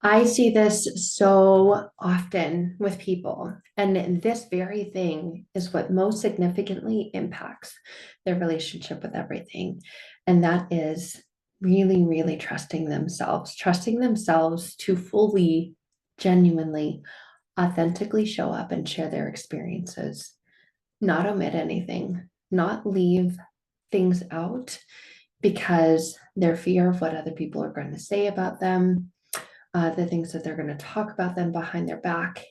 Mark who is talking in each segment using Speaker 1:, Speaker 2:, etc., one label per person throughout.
Speaker 1: I see this so often with people, and this very thing is what most significantly impacts their relationship with everything. And that is really, really trusting themselves to fully, genuinely, authentically show up and share their experiences, not omit anything, not leave things out because their fear of what other people are going to say about them, the things that they're going to talk about them behind their back.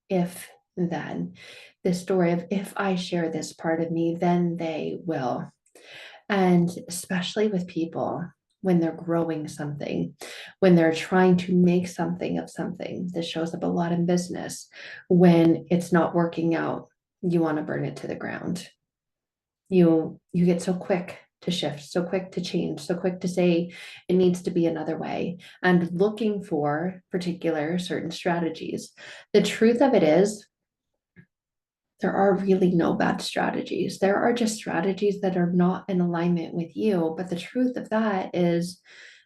Speaker 1: If then, the story of if I share this part of me, then they will. And especially with people when they're growing something, when they're trying to make something of something, this shows up a lot in business. When it's not working out, you want to burn it to the ground. You get so quick to shift, so quick to change, so quick to say it needs to be another way, and looking for particular certain strategies. The truth of it is, there are really no bad strategies. There are just strategies that are not in alignment with you. But the truth of that is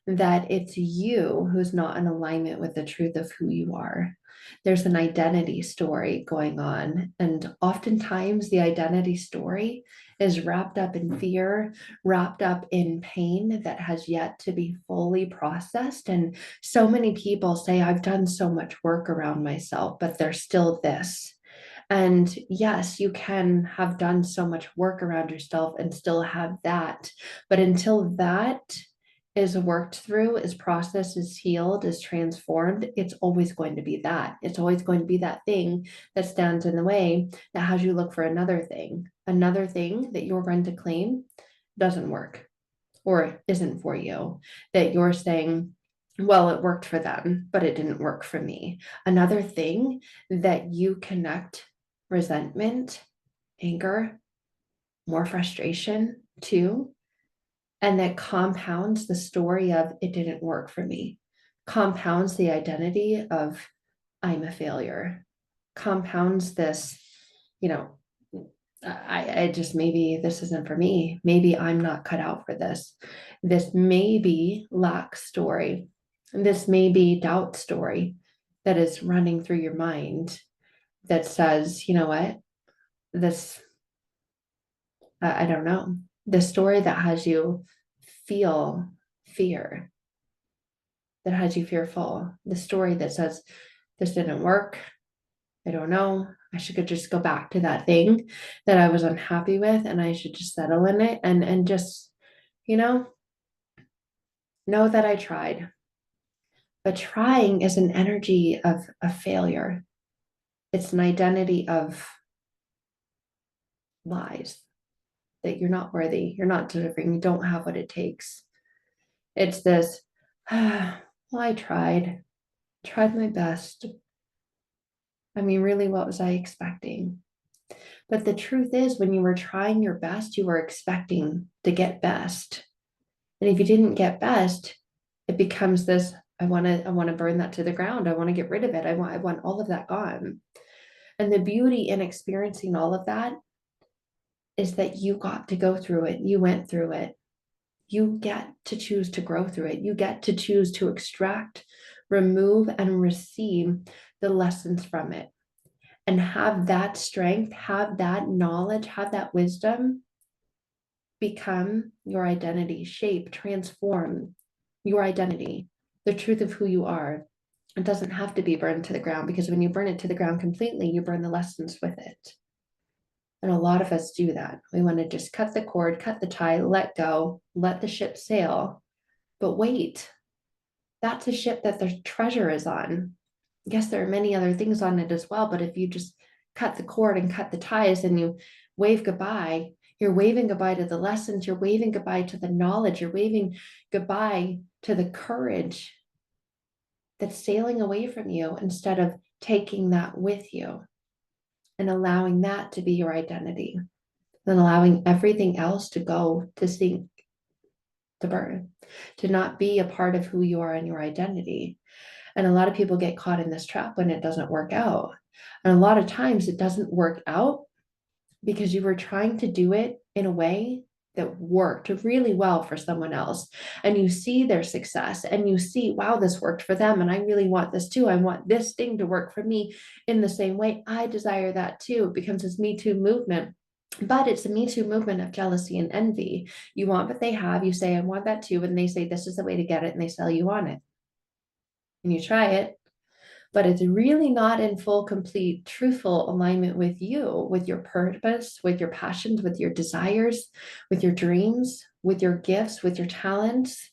Speaker 1: that it's you who's not in alignment with the truth of who you are. There's an identity story going on. And oftentimes, the identity story is wrapped up in fear, wrapped up in pain that has yet to be fully processed. And so many people say, I've done so much work around myself, but there's still this. And yes, you can have done so much work around yourself and still have that. But until that is worked through, is processed, is healed, is transformed, it's always going to be that. It's always going to be that thing that stands in the way that has you look for another thing that you're going to claim doesn't work or isn't for you, that you're saying, well, it worked for them, but it didn't work for me. Another thing that you connect resentment, anger, more frustration to, and that compounds the story of it didn't work for me, compounds the identity of I'm a failure, compounds this, you know, I just maybe this isn't for me. Maybe I'm not cut out for this. This may be lack story. This may be doubt story that is running through your mind that says, you know what, this, I don't know, the story that has you feel fear, that has you fearful, the story that says, this didn't work. I don't know. I should just go back to that thing that I was unhappy with and I should just settle in it and just, you know that I tried. But trying is an energy of a failure. It's an identity of lies that you're not worthy, you're not delivering, you don't have what it takes. It's this, well, I tried my best. I mean, really, what was I expecting? But the truth is, when you were trying your best, you were expecting to get best. And if you didn't get best, it becomes this, I want to burn that to the ground. I want to get rid of it. I want all of that gone. And the beauty in experiencing all of that is that you got to go through it. You went through it. You get to choose to grow through it. You get to choose to extract, remove, and receive the lessons from it and have that strength, have that knowledge, have that wisdom become your identity, shape, transform your identity, the truth of who you are. It doesn't have to be burned to the ground because when you burn it to the ground completely, you burn the lessons with it. And a lot of us do that. We want to just cut the cord, cut the tie, let go, let the ship sail. But wait, that's a ship that the treasure is on. Yes, there are many other things on it as well, but if you just cut the cord and cut the ties and you wave goodbye, you're waving goodbye to the lessons, you're waving goodbye to the knowledge, you're waving goodbye to the courage that's sailing away from you instead of taking that with you and allowing that to be your identity, then allowing everything else to go, to sink, to burn, to not be a part of who you are and your identity. And a lot of people get caught in this trap when it doesn't work out. And a lot of times it doesn't work out because you were trying to do it in a way that worked really well for someone else, and you see their success and you see, wow, this worked for them and I really want this too. I want this thing to work for me in the same way. I desire that too. It becomes this Me Too movement. But it's a Me Too movement of jealousy and envy. You want what they have, you say, I want that too, and they say this is the way to get it, and they sell you on it. And you try it, but it's really not in full, complete, truthful alignment with you, with your purpose, with your passions, with your desires, with your dreams, with your gifts, with your talents.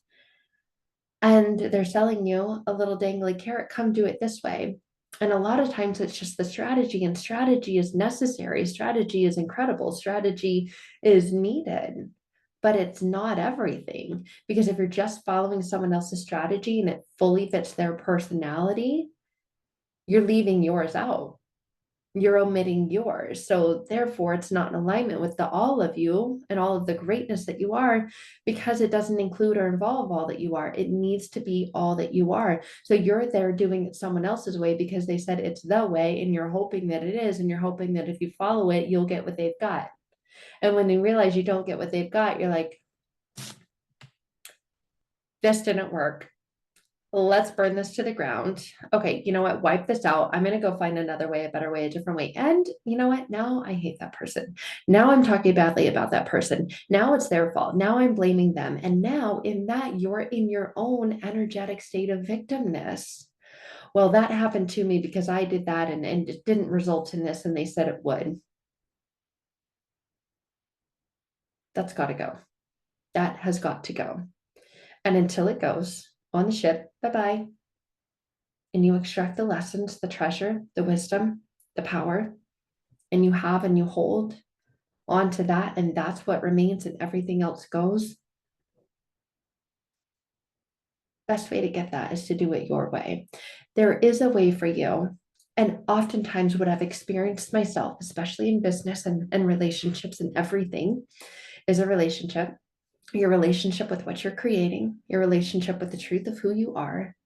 Speaker 1: And they're selling you a little dangly carrot, come do it this way. And a lot of times it's just the strategy, and strategy is necessary. Strategy is incredible. Strategy is needed, but it's not everything. Because if you're just following someone else's strategy and it fully fits their personality, you're leaving yours out. You're omitting yours. So therefore, it's not in alignment with the all of you and all of the greatness that you are, because it doesn't include or involve all that you are. It needs to be all that you are. So you're there doing it someone else's way because they said it's the way, and you're hoping that it is, and you're hoping that if you follow it, you'll get what they've got. And when you realize you don't get what they've got, you're like, this didn't work. Let's burn this to the ground. Okay, you know what? Wipe this out. I'm going to go find another way, a better way, a different way. And you know what? Now I hate that person. Now I'm talking badly about that person. Now it's their fault. Now I'm blaming them. And now in that, you're in your own energetic state of victimness. Well, that happened to me because I did that, and it didn't result in this. And they said it would. That's got to go. That has got to go. And until it goes on the ship, bye bye. And you extract the lessons, the treasure, the wisdom, the power, and you have and you hold on to that, and that's what remains, and everything else goes. Best way to get that is to do it your way. There is a way for you. And oftentimes, what I've experienced myself, especially in business and relationships and everything, is a relationship. Your relationship with what you're creating, your relationship with the truth of who you are.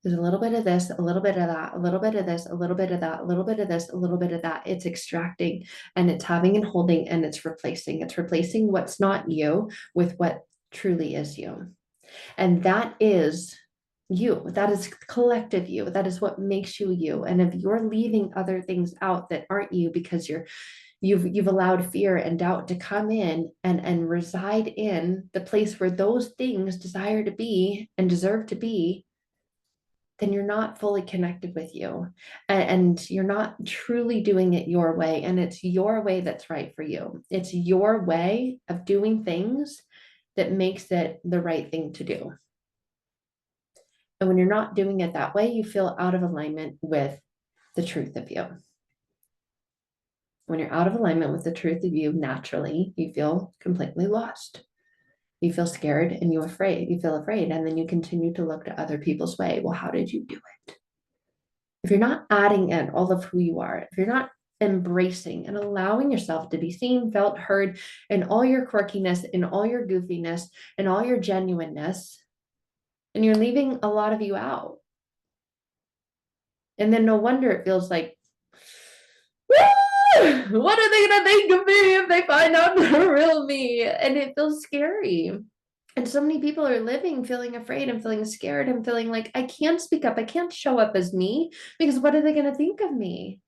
Speaker 1: There's a little bit of this, a little bit of that, a little bit of this, a little bit of that, a little bit of this, a little bit of that. It's extracting, and it's having and holding, and it's replacing. It's replacing what's not you with what truly is you. And that is you. That is collective you. That is what makes you you. And if you're leaving other things out that aren't you because you've allowed fear and doubt to come in and reside in the place where those things desire to be and deserve to be, then you're not fully connected with you, and you're not truly doing it your way. And it's your way that's right for you. It's your way of doing things that makes it the right thing to do. And when you're not doing it that way, you feel out of alignment with the truth of you. When you're out of alignment with the truth of you, naturally, you feel completely lost. You feel scared and you feel afraid, and then you continue to look to other people's way. Well, how did you do it? If you're not adding in all of who you are, if you're not embracing and allowing yourself to be seen, felt, heard in all your quirkiness, in all your goofiness, in all your genuineness, and you're leaving a lot of you out. And then no wonder it feels like, what are they going to think of me if they find out the real me? And it feels scary. And so many people are living feeling afraid and feeling scared and feeling like, I can't speak up. I can't show up as me because what are they going to think of me?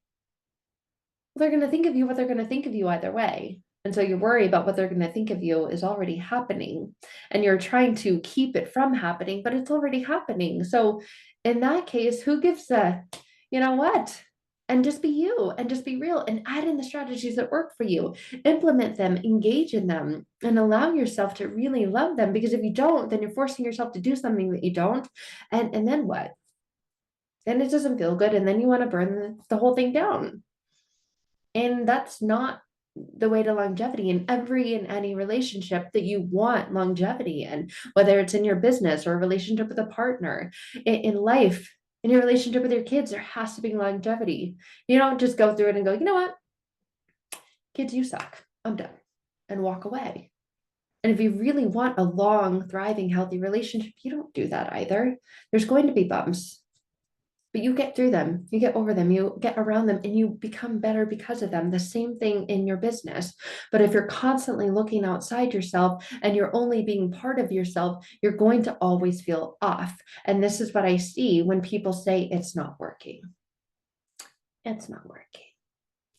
Speaker 1: Well, they're going to think of you what they're going to think of you either way. And so your worry about what they're going to think of you is already happening. And you're trying to keep it from happening, but it's already happening. So in that case, who gives a, you know what? And just be you and just be real and add in the strategies that work for you. Implement them, engage in them, and allow yourself to really love them. Because if you don't, then you're forcing yourself to do something that you don't. And then what? Then it doesn't feel good. And then you want to burn the whole thing down. And that's not the way to longevity in every and any relationship that you want longevity in, whether it's in your business or a relationship with a partner, in life, in your relationship with your kids, there has to be longevity. You don't just go through it and go, you know what? Kids, you suck. I'm done. And walk away. And if you really want a long, thriving, healthy relationship, you don't do that either. There's going to be bumps. but you get through them, you get over them, you get around them, and you become better because of them. The same thing in your business. But if you're constantly looking outside yourself and you're only being part of yourself, you're going to always feel off. And this is what I see when people say it's not working. It's not working.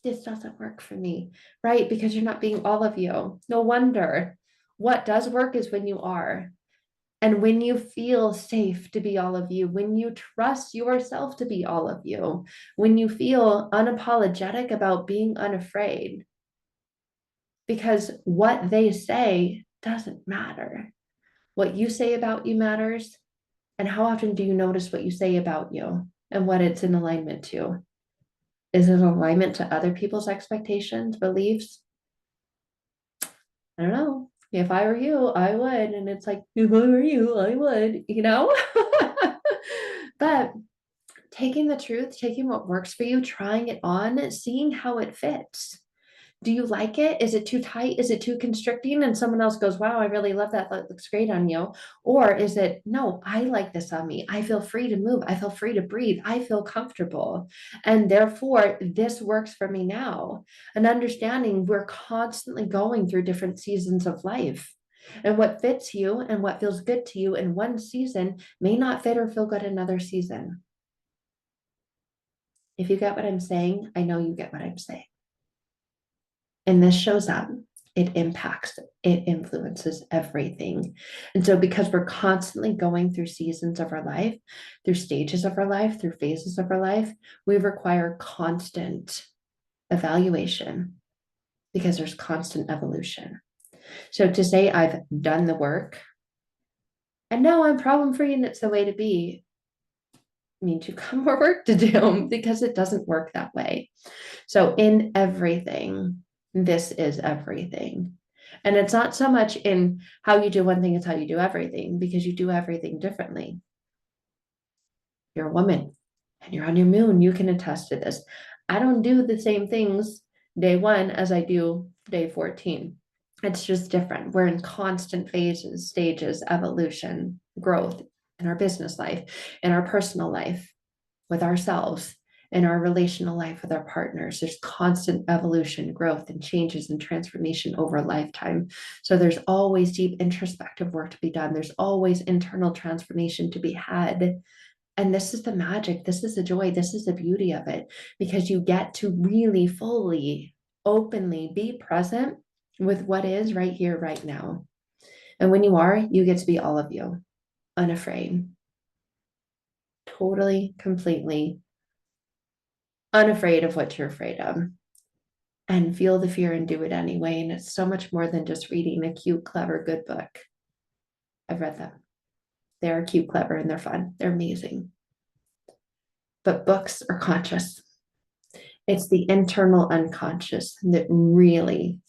Speaker 1: This doesn't work for me, right? Because you're not being all of you. No wonder. What does work is when you are. And when you feel safe to be all of you, when you trust yourself to be all of you, when you feel unapologetic about being unafraid, because what they say doesn't matter. What you say about you matters. And how often do you notice what you say about you and what it's in alignment to? Is it in alignment to other people's expectations, beliefs? I don't know. If I were you, I would. And it's like, if I were you, I would, you know? But taking the truth, taking what works for you, trying it on, seeing how it fits. Do you like it? Is it too tight? Is it too constricting? And someone else goes, wow, I really love that. That looks great on you. Or is it, no, I like this on me. I feel free to move. I feel free to breathe. I feel comfortable. And therefore, this works for me now. And understanding we're constantly going through different seasons of life. And what fits you and what feels good to you in one season may not fit or feel good another season. If you get what I'm saying, I know you get what I'm saying. And this shows up, it impacts, it influences everything. And so, because we're constantly going through seasons of our life, through stages of our life, through phases of our life, we require constant evaluation because there's constant evolution. So, to say I've done the work and now I'm problem free and it's the way to be means you've got more work to do because it doesn't work that way. So, in everything, this is everything. And it's not so much in how you do one thing, it's how you do everything, because you do everything differently. You're a woman and you're on your moon. You can attest to this. I don't do the same things day one as I do day 14. It's just different. We're in constant phases, stages, evolution, growth in our business life, in our personal life, with ourselves, in our relational life with our partners. There's constant evolution, growth, and changes and transformation over a lifetime. So there's always deep introspective work to be done. There's always internal transformation to be had. And this is the magic. This is the joy. This is the beauty of it, because you get to really fully, openly be present with what is right here, right now. And when you are, you get to be all of you, unafraid, totally, completely unafraid of what you're afraid of, and feel the fear and do it anyway. And it's so much more than just reading a cute, clever, good book. I've read them. They're cute, clever, and they're fun. They're amazing. But books are conscious. It's the internal unconscious that really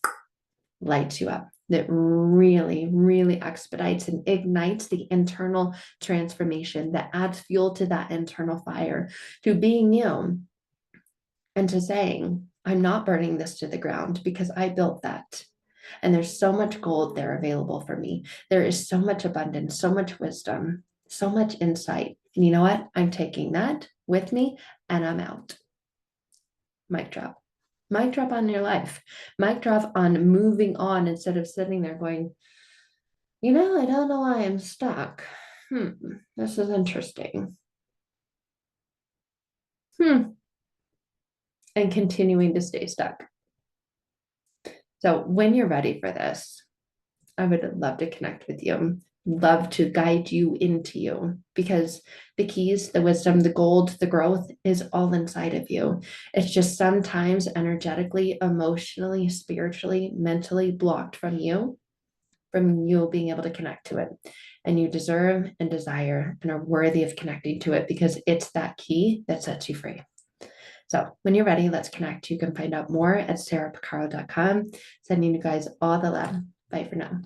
Speaker 1: lights you up, that really, really expedites and ignites the internal transformation, that adds fuel to that internal fire, to being you and to saying, I'm not burning this to the ground because I built that. And there's so much gold there available for me. There is so much abundance, so much wisdom, so much insight. And you know what? I'm taking that with me and I'm out. Mic drop. Mic drop on your life. Mic drop on moving on instead of sitting there going, I don't know why I'm stuck. This is interesting. And continuing to stay stuck. So when you're ready for this, I would love to connect with you, love to guide you into you, because the keys, the wisdom, the gold, the growth is all inside of you. It's just sometimes energetically, emotionally, spiritually, mentally blocked from you being able to connect to it. And you deserve and desire and are worthy of connecting to it, because it's that key that sets you free. So when you're ready, let's connect. You can find out more at sarahpacaro.com. Sending you guys all the love. Bye for now.